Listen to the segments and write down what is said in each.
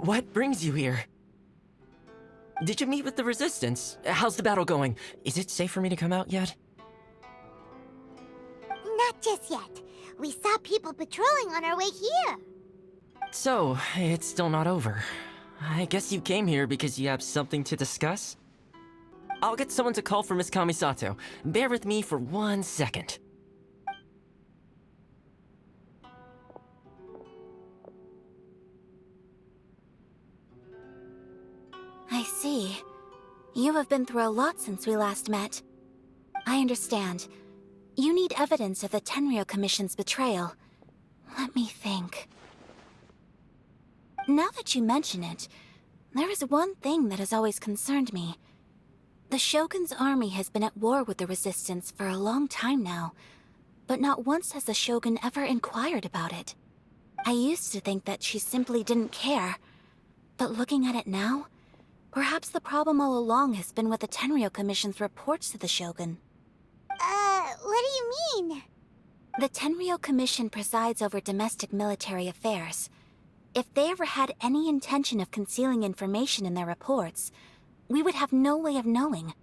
What brings you here? Did you meet with the Resistance? How's the battle going? Is it safe for me to come out yet? Not just yet. We saw people patrolling on our way here. So, it's still not over. I guess you came here because you have something to discuss? I'll get someone to call for Miss Kamisato. Bear with me for 1 second. I see. You have been through a lot since we last met. I understand. You need evidence of the Tenryou Commission's betrayal. Let me think. Now that you mention it, there is one thing that has always concerned me. The Shogun's army has been at war with the Resistance for a long time now, but not once has the Shogun ever inquired about it. I used to think that she simply didn't care, but looking at it now, perhaps the problem all along has been with the Tenryou Commission's reports to the Shogun. What do you mean? The Tenryou Commission presides over domestic military affairs. If they ever had any intention of concealing information in their reports, we would have no way of knowing.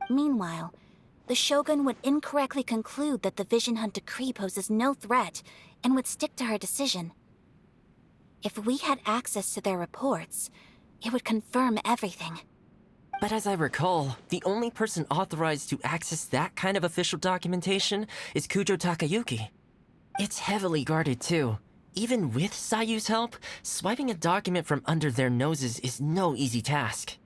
Meanwhile, the Shogun would incorrectly conclude that the Vision Hunt decree poses no threat and would stick to her decision. If we had access to their reports, it would confirm everything. But as I recall, the only person authorized to access that kind of official documentation is Kujo Takayuki. It's heavily guarded too. Even with Sayu's help, swiping a document from under their noses is no easy task.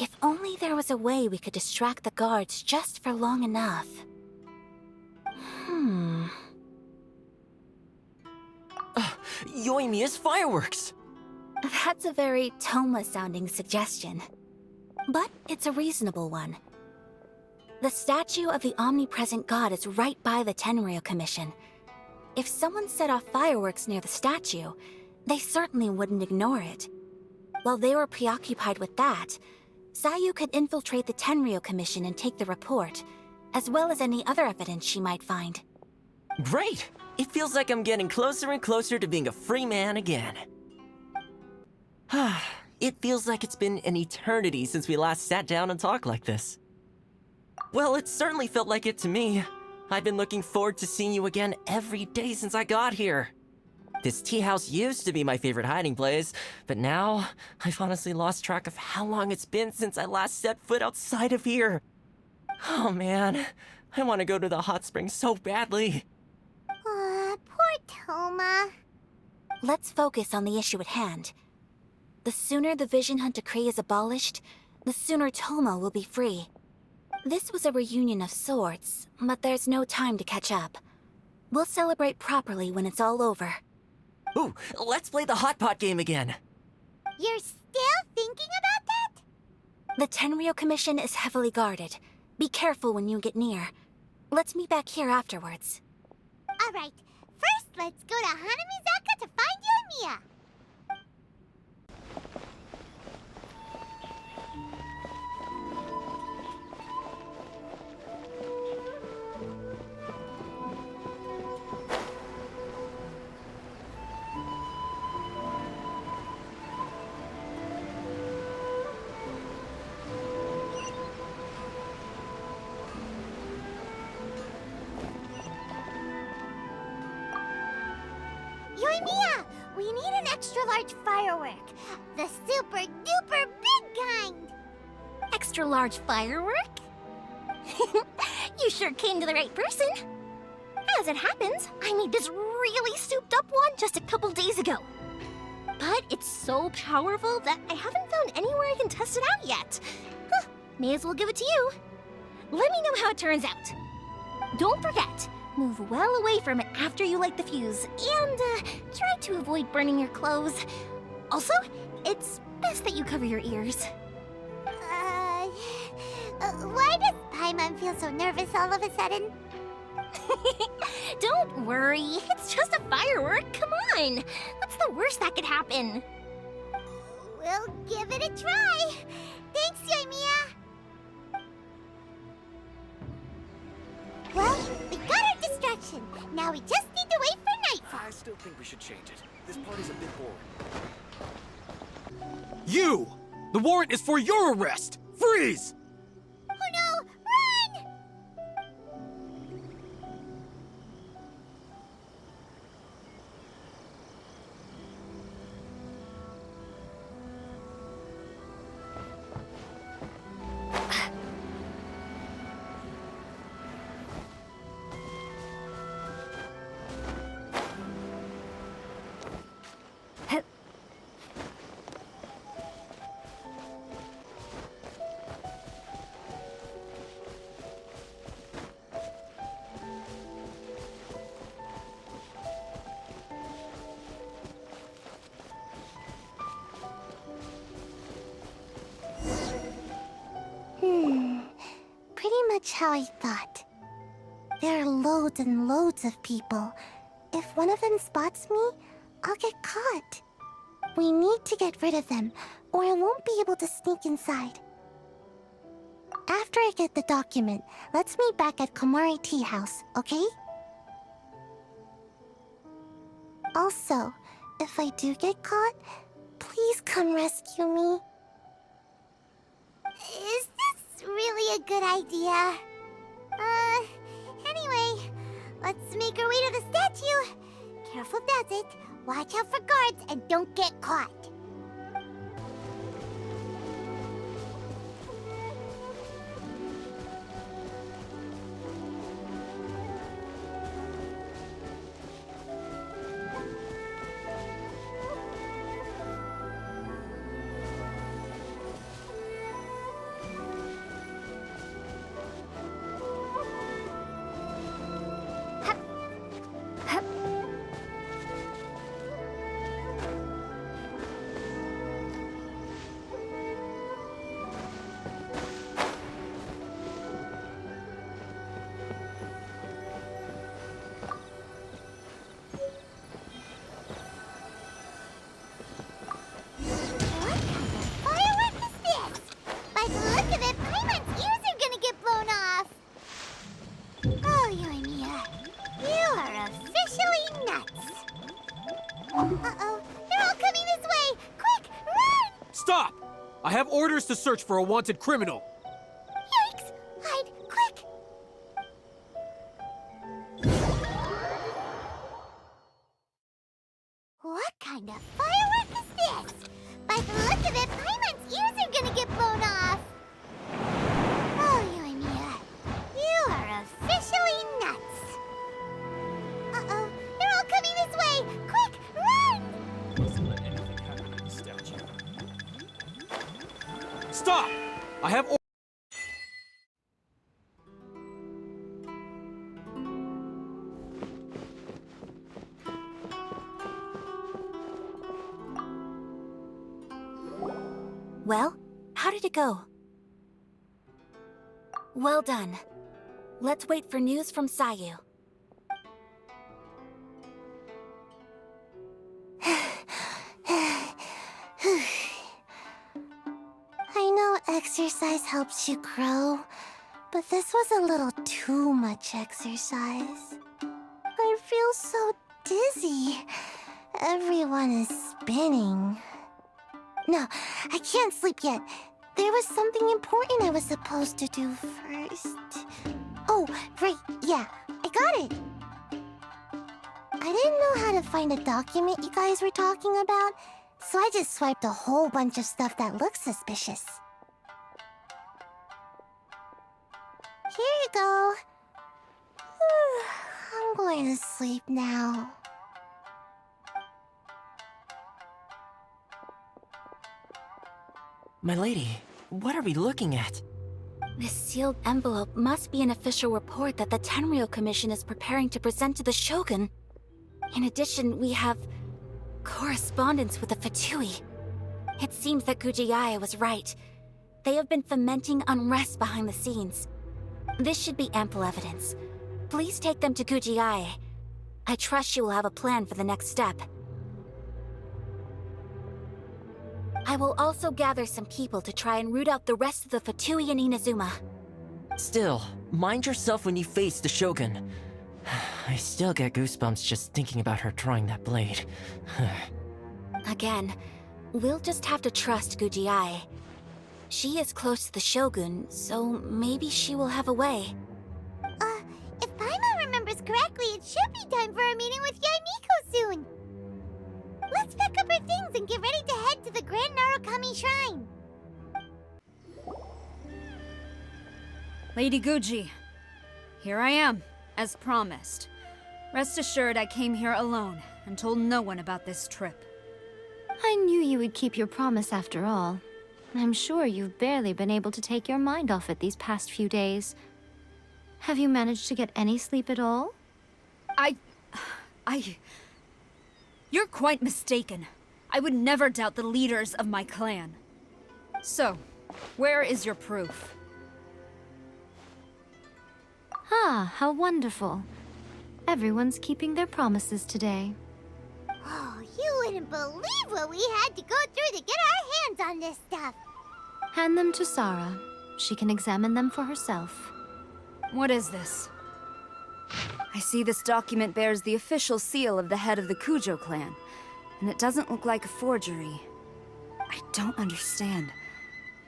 If only there was a way we could distract the guards just for long enough. Yoimiya's fireworks! That's a very Toma-sounding suggestion. But it's a reasonable one. The statue of the omnipresent god is right by the Tenryou Commission. If someone set off fireworks near the statue, they certainly wouldn't ignore it. While they were preoccupied with that, Sayu could infiltrate the Tenryou Commission and take the report, as well as any other evidence she might find. Great! It feels like I'm getting closer and closer to being a free man again. It feels like it's been an eternity since we last sat down and talked like this. Well, it certainly felt like it to me. I've been looking forward to seeing you again every day since I got here. This tea house used to be my favorite hiding place, but now I've honestly lost track of how long it's been since I last set foot outside of here. Oh man, I want to go to the hot springs so badly. Poor Toma. Let's focus on the issue at hand. The sooner the Vision Hunt decree is abolished, the sooner Toma will be free. This was a reunion of sorts, but there's no time to catch up. We'll celebrate properly when it's all over. Ooh, let's play the hot pot game again. You're still thinking about that? The Tenryou Commission is heavily guarded. Be careful when you get near. Let's meet back here afterwards. Alright, first let's go to Hanamizaka to find Yoimiya. Yoimiya, we need an extra-large firework. The super-duper big kind. Extra-large firework? You sure came to the right person. As it happens, I made this really souped-up one just a couple days ago. But it's so powerful that I haven't found anywhere I can test it out yet. Huh, may as well give it to you. Let me know how it turns out. Don't forget, move well away from it after you light the fuse, and try to avoid burning your clothes. Also, it's best that you cover your ears. Why does Paimon feel so nervous all of a sudden? Don't worry, it's just a firework, come on! What's the worst that could happen? We'll give it a try. Thanks, Yoimiya. Well, we got our distraction. Now we just need to wait for nightfall. I still think we should change it. This party's a bit boring. You! The warrant is for your arrest! Freeze! Oh no! Run! Pretty much how I thought. There are loads and loads of people. If one of them spots me, I'll get caught. We need to get rid of them, or I won't be able to sneak inside. After I get the document, let's meet back at Komari Tea House, okay? Also, if I do get caught, please come rescue me. Is this really a good idea? Anyway, let's make our way to the statue. Careful does it. Watch out for guards and don't get caught. Uh-oh, they're all coming this way! Quick, run! Stop! I have orders to search for a wanted criminal. Yikes! Hide, quick! What kind of firework is this? By the look of it, Paimon's ears are gonna get blown off! Oh, you and Mia, you are officially nuts! Uh-oh, they're all coming this way! Quick, run! Doesn't let anything happen to the statue. Stop! I have orders. Well, how did it go? Well done. Let's wait for news from Sayu. I know exercise helps you grow, but this was a little too much exercise. I feel so dizzy. Everyone is spinning. No, I can't sleep yet. There was something important I was supposed to do first. Oh, right, yeah, I got it. I didn't know how to find a document you guys were talking about, so I just swiped a whole bunch of stuff that looks suspicious. Here you go. I'm going to sleep now. My lady, what are we looking at? This sealed envelope must be an official report that the Tenryou Commission is preparing to present to the Shogun. In addition, we have correspondence with the Fatui. It seems that Gujiaya was right. They have been fomenting unrest behind the scenes. This should be ample evidence. Please take them to Gujiaya. I trust you will have a plan for the next step. I will also gather some people to try and root out the rest of the Fatui in Inazuma. Still, mind yourself when you face the Shogun. I still get goosebumps just thinking about her drawing that blade. Again, We'll just have to trust Guji. She is close to the Shogun, so maybe she will have a way. If Paimon remembers correctly, it should be time for a meeting with Yaimiko soon. Let's pack up our things and get ready to head to the Grand Narukami Shrine. Lady Guji, here I am, as promised. Rest assured I came here alone and told no one about this trip. I knew you would keep your promise after all. I'm sure you've barely been able to take your mind off it these past few days. Have you managed to get any sleep at all? You're quite mistaken. I would never doubt the leaders of my clan. So, where is your proof? Ah, how wonderful. Everyone's keeping their promises today. Oh, you wouldn't believe what we had to go through to get our hands on this stuff. Hand them to Sarah. She can examine them for herself. What is this? I see this document bears the official seal of the head of the Kujo clan, and it doesn't look like a forgery. I don't understand.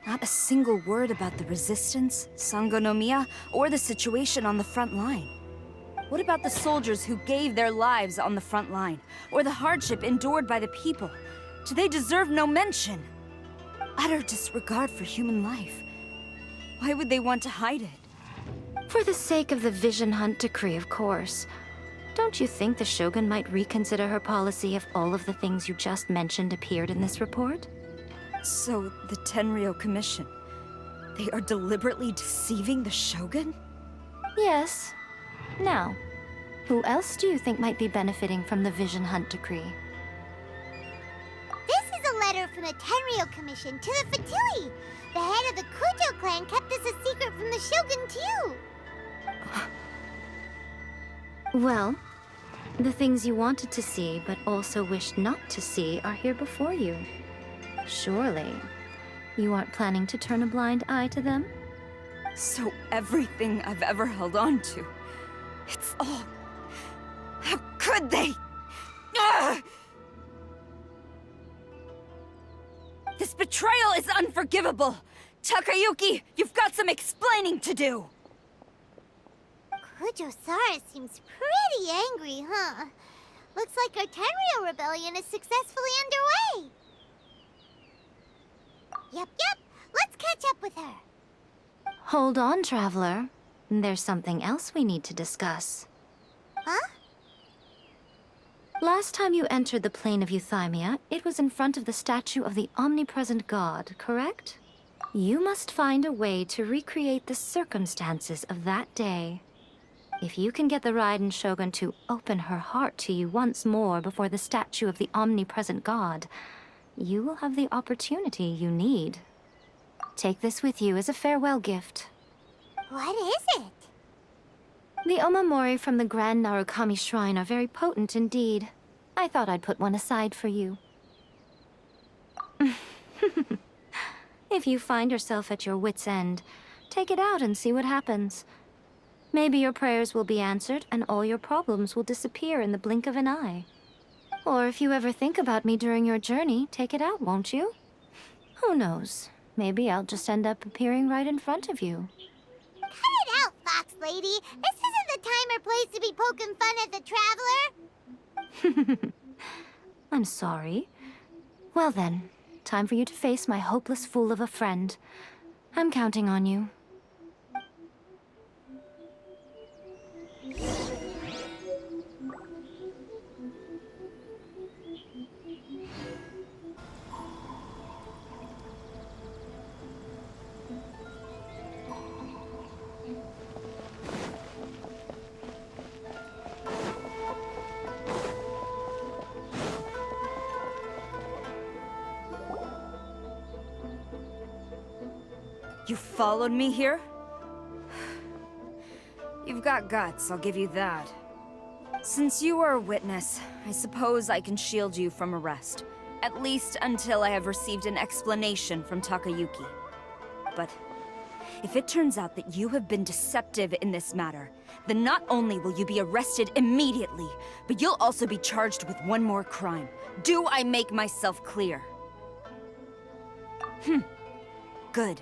Not a single word about the resistance, Sangonomiya, or the situation on the front line. What about the soldiers who gave their lives on the front line, or the hardship endured by the people? Do they deserve no mention? Utter disregard for human life. Why would they want to hide it? For the sake of the Vision Hunt decree, of course. Don't you think the Shogun might reconsider her policy if all of the things you just mentioned appeared in this report? So, the Tenryou Commission, they are deliberately deceiving the Shogun? Yes. Now, who else do you think might be benefiting from the Vision Hunt decree? This is a letter from the Tenryou Commission to the Fatui. The head of the Kujo clan kept this a secret from the Shogun, too. Well, the things you wanted to see but also wished not to see are here before you. Surely, you aren't planning to turn a blind eye to them? So everything I've ever held on to, it's all... How could they? Ugh! This betrayal is unforgivable! Takayuki, you've got some explaining to do! Kujo-Sara seems pretty angry, huh? Looks like our Tenryou rebellion is successfully underway. Yep. Let's catch up with her. Hold on, Traveler. There's something else we need to discuss. Huh? Last time you entered the plane of Euthymia, it was in front of the statue of the omnipresent god, correct? You must find a way to recreate the circumstances of that day. If you can get the Raiden Shogun to open her heart to you once more before the statue of the omnipresent god, you will have the opportunity you need. Take this with you as a farewell gift. What is it? The omamori from the Grand Narukami Shrine are very potent indeed. I thought I'd put one aside for you. If you find yourself at your wit's end, take it out and see what happens. Maybe your prayers will be answered and all your problems will disappear in the blink of an eye. Or if you ever think about me during your journey, take it out, won't you? Who knows? Maybe I'll just end up appearing right in front of you. Cut it out, Fox Lady. This isn't the time or place to be poking fun at the Traveler. I'm sorry. Well then, time for you to face my hopeless fool of a friend. I'm counting on you. You followed me here? You've got guts, I'll give you that. Since you are a witness, I suppose I can shield you from arrest. At least until I have received an explanation from Takayuki. But if it turns out that you have been deceptive in this matter, then not only will you be arrested immediately, but you'll also be charged with one more crime. Do I make myself clear? Good.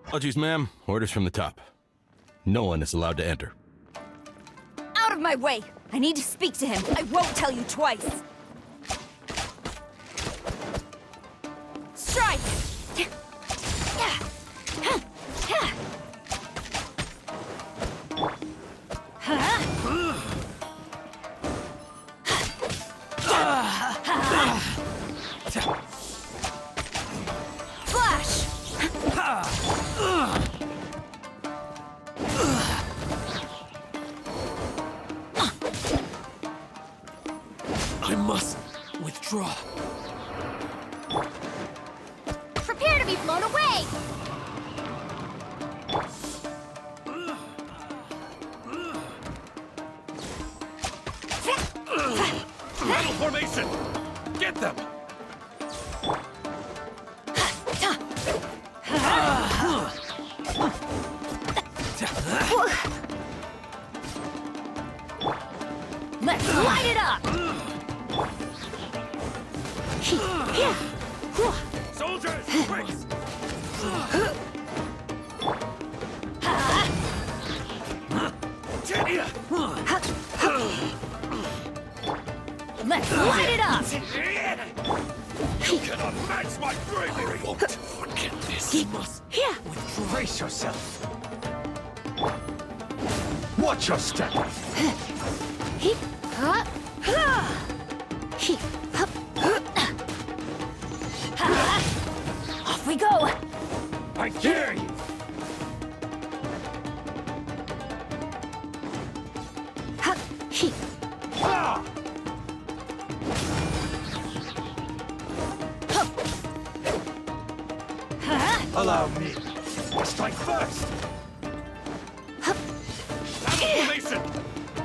Apologies, ma'am. Orders from the top. No one is allowed to enter. Out of my way! I need to speak to him. I won't tell you twice. Strike! Flash! I must withdraw. Prepare to be blown away! Battle formation! Get them! Let's light it up! Soldiers, quick! Tania! Let's light it up! You cannot match my bravery! I won't forget this. You must brace yourself. Watch your step. Off we go! I dare you! Ah! Allow me to strike first. Battle formation!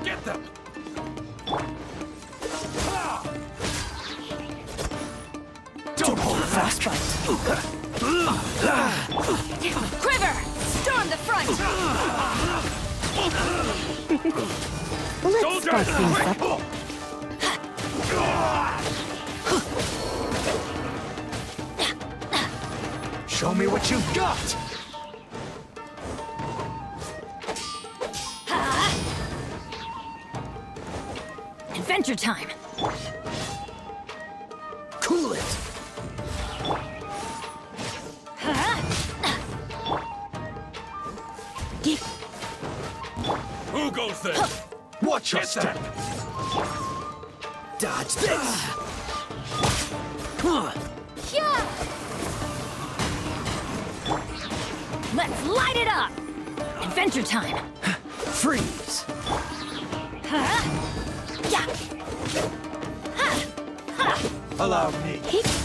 Get them! Ah! Don't hold fast, Quiver! Storm the front! Let's spice things up. Show me what you've got! Adventure time! Cool it! Who goes there? Watch your step! Dodge this! Let's light it up! Adventure time! Freeze! Allow me.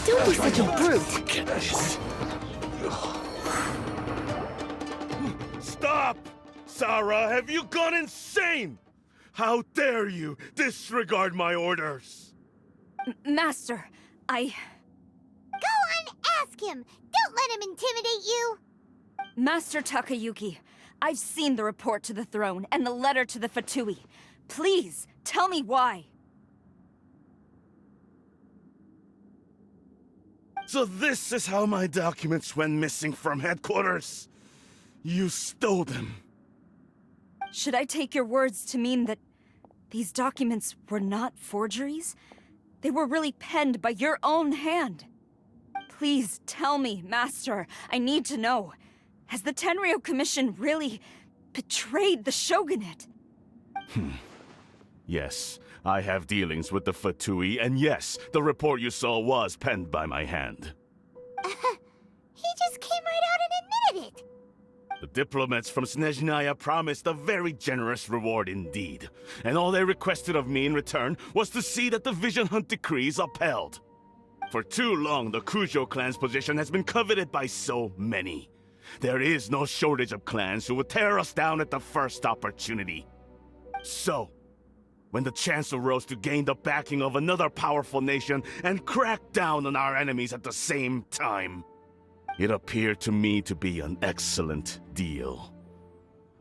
Don't be such a brute. Get this. Stop! Sarah, have you gone insane? How dare you disregard my orders? Master, Go on, ask him! Don't let him intimidate you! Master Takayuki, I've seen the report to the throne and the letter to the Fatui. Please, tell me why. So this is how my documents went missing from headquarters. You stole them. Should I take your words to mean that these documents were not forgeries? They were really penned by your own hand. Please tell me, Master. I need to know. Has the Tenryou Commission really betrayed the Shogunate? Yes, I have dealings with the Fatui, and yes, the report you saw was penned by my hand. He just came right out and admitted it! The diplomats from Snezhnaya promised a very generous reward indeed, and all they requested of me in return was to see that the Vision Hunt decrees upheld. For too long, the Kujo clan's position has been coveted by so many. There is no shortage of clans who would tear us down at the first opportunity. So, when the chance arose to gain the backing of another powerful nation and crack down on our enemies at the same time, it appeared to me to be an excellent deal.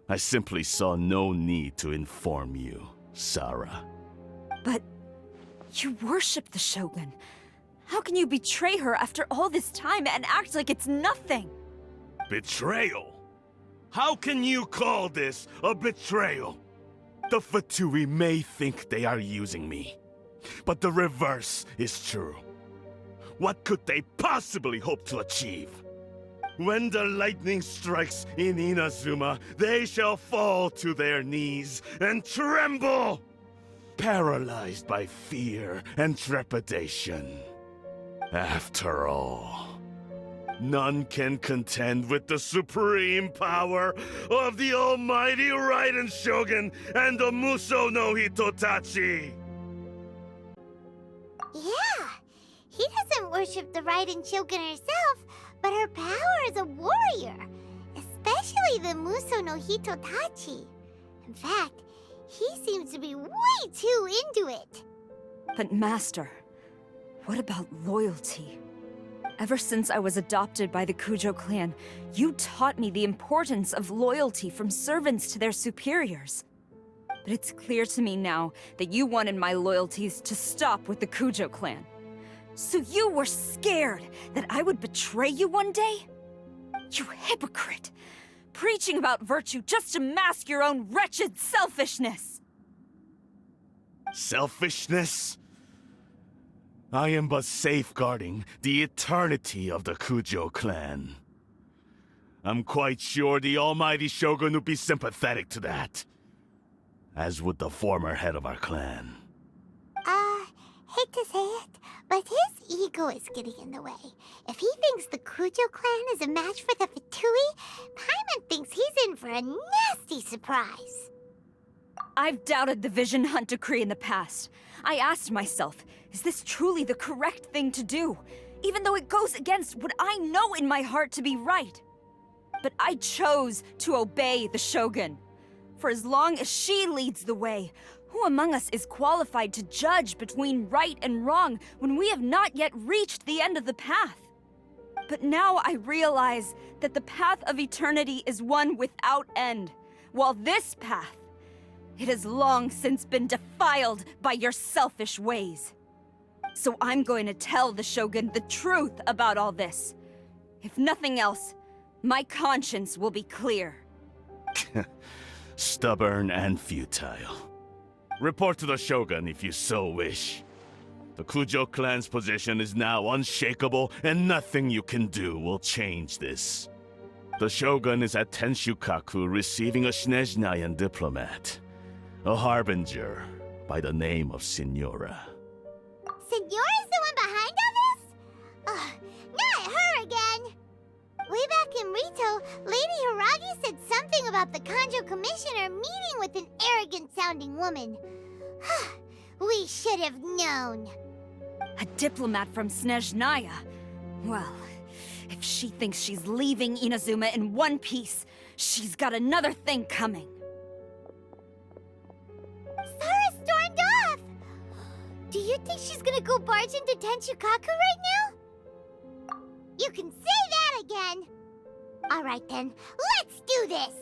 I simply saw no need to inform you, Sarah. But you worship the Shogun. How can you betray her after all this time and act like it's nothing? Betrayal? How can you call this a betrayal? The Fatui may think they are using me, but the reverse is true. What could they possibly hope to achieve? When the lightning strikes in Inazuma, they shall fall to their knees and tremble, paralyzed by fear and trepidation. After all, none can contend with the supreme power of the almighty Raiden Shogun and the Muso no Hitotachi! Yeah, he doesn't worship the Raiden Shogun herself, but her power as a warrior, especially the Muso no Hitotachi. In fact, he seems to be way too into it. But Master, what about loyalty? Ever since I was adopted by the Kujo clan, you taught me the importance of loyalty from servants to their superiors. But it's clear to me now that you wanted my loyalties to stop with the Kujo clan. So you were scared that I would betray you one day? You hypocrite! Preaching about virtue just to mask your own wretched selfishness! Selfishness? I am but safeguarding the eternity of the Kujo clan. I'm quite sure the almighty Shogun would be sympathetic to that. As would the former head of our clan. Hate to say it, but his ego is getting in the way. If he thinks the Kujo clan is a match for the Fatui, Paimon thinks he's in for a nasty surprise. I've doubted the Vision Hunt decree in the past. I asked myself, is this truly the correct thing to do? Even though it goes against what I know in my heart to be right. But I chose to obey the Shogun. For as long as she leads the way, who among us is qualified to judge between right and wrong when we have not yet reached the end of the path? But now I realize that the path of eternity is one without end, while this path, it has long since been defiled by your selfish ways. So I'm going to tell the Shogun the truth about all this. If nothing else, my conscience will be clear. Stubborn and futile. Report to the Shogun if you so wish. The Kujo clan's position is now unshakable, and nothing you can do will change this. The Shogun is at Tenshukaku receiving a Snezhnayan diplomat, a harbinger by the name of Signora. Signora's the one behind all this? Ugh, not her again! Way back in Rito, Lady Hiragi said something about the Kanjo Commissioner meeting with an arrogant-sounding woman. We should have known. A diplomat from Snezhnaya? Well, if she thinks she's leaving Inazuma in one piece, she's got another thing coming. Sara stormed off! Do you think she's gonna go barge into Tenshukaku right now? You can say that again! Alright then, let's do this!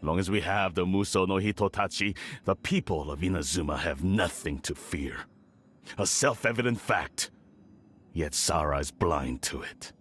Long as we have the Muso no Hitotachi, the people of Inazuma have nothing to fear. A self-evident fact. Yet Sara is blind to it.